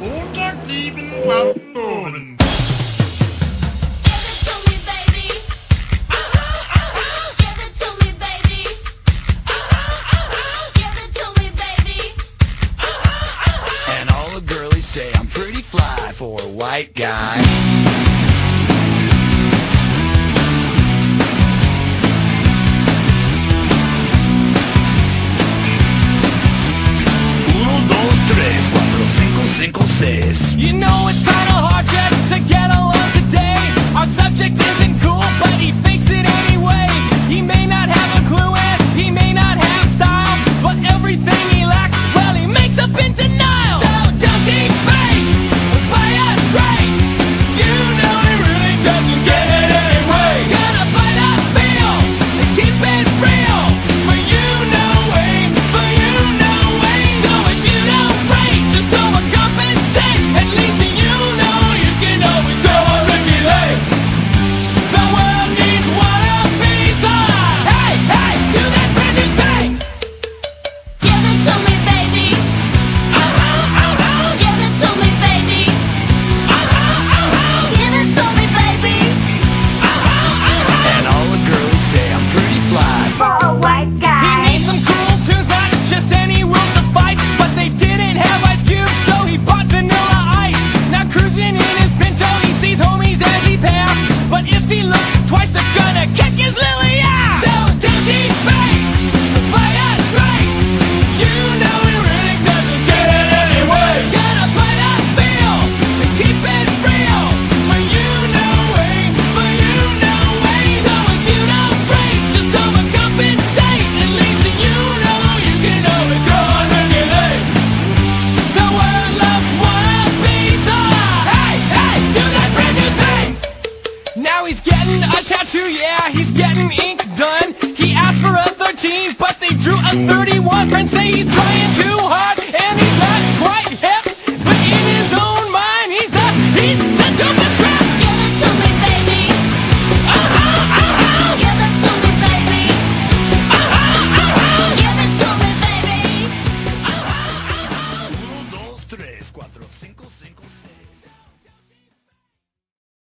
Montag lieben Mann. And all the girlies say I'm pretty fly for a white guy. Uno, dos, tres, cuatro, cinco, cinco, seis. You know it's kinda hard just